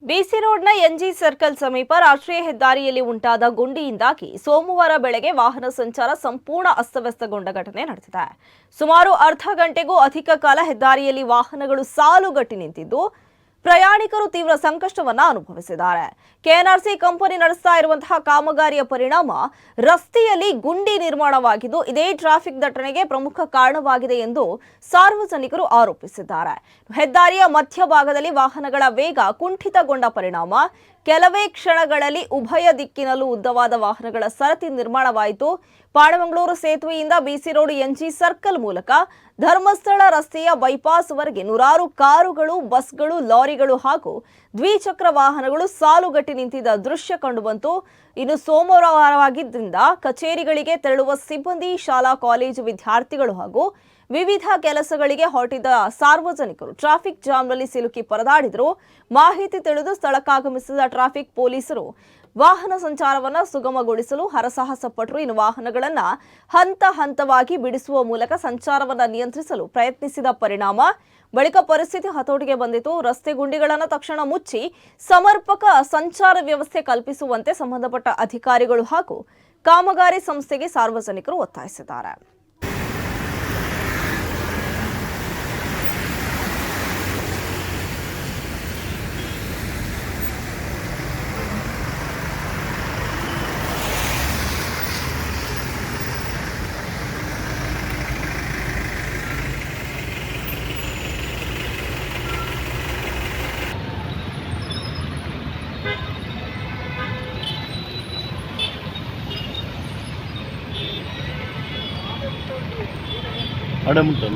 ಬಿಸಿ ರೋಡ್ನ NG circle ಸಮೀಪ ರಾಷ್ಟ್ರೀಯ ಹೆದ್ದಾರಿಯಲ್ಲಿ ಉಂಟಾದ ಗುಂಡಿಯಿಂದಾಗಿ ಸೋಮವಾರ ಬೆಳಗ್ಗೆ ವಾಹನ ಸಂಚಾರ ಸಂಪೂರ್ಣ ಅಸ್ತವ್ಯಸ್ತಗೊಂಡ ಘಟನೆ ನಡೆದಿದೆ. ಸುಮಾರು ಅರ್ಧ ಗಂಟೆಗೂ ಅಧಿಕ ಕಾಲ ಹೆದ್ದಾರಿಯಲ್ಲಿ ವಾಹನಗಳು ಸಾಲುಗಟ್ಟಿ ನಿಂತಿದ್ದು ಪ್ರಯಾಣಿಕರು ತೀವ್ರ ಸಂಕಷ್ಟವನ್ನ ಅನುಭವಿಸಿದ್ದಾರೆ. ಕೆಎನ್ಆರ್ಸಿ ಕಂಪನಿ ನಡೆಸ್ತಾ ಇರುವಂತಹ ಕಾಮಗಾರಿಯ ಪರಿಣಾಮ ರಸ್ತೆಯಲ್ಲಿ ಗುಂಡಿ ನಿರ್ಮಾಣವಾಗಿದ್ದು ಇದೇ ಟ್ರಾಫಿಕ್ ದಟ್ಟಣೆಗೆ ಪ್ರಮುಖ ಕಾರಣವಾಗಿದೆ ಎಂದು ಸಾರ್ವಜನಿಕರು ಆರೋಪಿಸಿದ್ದಾರೆ. ಹೆದ್ದಾರಿಯ ಮಧ್ಯಭಾಗದಲ್ಲಿ ವಾಹನಗಳ ವೇಗ ಕುಂಠಿತಗೊಂಡ ಪರಿಣಾಮ ಕೆಲವೇ ಕ್ಷಣಗಳಲ್ಲಿ ಉಭಯ ದಿಕ್ಕಿನಲ್ಲೂ ಉದ್ದವಾದ ವಾಹನಗಳ ಸರತಿ ನಿರ್ಮಾಣವಾಯಿತು. ಪಾಣಮಂಗಳೂರು ಸೇತುವೆಯಿಂದ ಬಿಸಿ ರೋಡ್ ಎನ್ಜಿ ಸರ್ಕಲ್ ಮೂಲಕ ಧರ್ಮಸ್ಥಳ ರಸ್ತೆಯ ಬೈಪಾಸ್ವರೆಗೆ ನೂರಾರು ಕಾರುಗಳು, ಬಸ್ಗಳು, ಲಾರಿಗಳು ಹಾಗೂ ದ್ವಿಚಕ್ರ ವಾಹನಗಳು ಸಾಲುಗಟ್ಟಿ ನಿಂತಿದ್ದ ದೃಶ್ಯ ಕಂಡುಬಂತು. ಇನ್ನು ಸೋಮವಾರವಾಗಿದ್ದರಿಂದ ಕಚೇರಿಗಳಿಗೆ ತೆರಳುವ ಸಿಬ್ಬಂದಿ, ಶಾಲಾ ಕಾಲೇಜು ವಿದ್ಯಾರ್ಥಿಗಳು ಹಾಗೂ ವಿವಿಧ ಕೆಲಸಗಳಿಗೆ ಹೊರಟಿದ್ದ ಸಾರ್ವಜನಿಕರು ಟ್ರಾಫಿಕ್ ಜಾಮ್ನಲ್ಲಿ ಸಿಲುಕಿ ಪರದಾಡಿದರು. ಮಾಹಿತಿ ತಿಳಿದು ಸ್ಥಳಕ್ಕಾಗಮಿಸಿದ ಟ್ರಾಫಿಕ್ ಪೊಲೀಸರು ವಾಹನ ಸಂಚಾರವನ್ನು ಸುಗಮಗೊಳಿಸಲು ಹರಸಾಹಸ ಪಟ್ಟರು. ಇನ್ನು ವಾಹನಗಳನ್ನು ಹಂತ ಹಂತವಾಗಿ ಬಿಡಿಸುವ ಮೂಲಕ ಸಂಚಾರವನ್ನು ನಿಯಂತ್ರಿಸಲು ಪ್ರಯತ್ನಿಸಿದ ಪರಿಣಾಮ ಬಳಿಕ ಪರಿಸ್ಥಿತಿ ಹತೋಟಿಗೆ ಬಂದಿತು. ರಸ್ತೆ ಗುಂಡಿಗಳನ್ನು ತಕ್ಷಣ ಮುಚ್ಚಿ ಸಮರ್ಪಕ ಸಂಚಾರ ವ್ಯವಸ್ಥೆ ಕಲ್ಪಿಸುವಂತೆ ಸಂಬಂಧಪಟ್ಟ ಅಧಿಕಾರಿಗಳು ಹಾಗೂ ಕಾಮಗಾರಿ ಸಂಸ್ಥೆಗೆ ಸಾರ್ವಜನಿಕರು ಒತ್ತಾಯಿಸಿದ್ದಾರೆ. ಅಡಮುಂಟು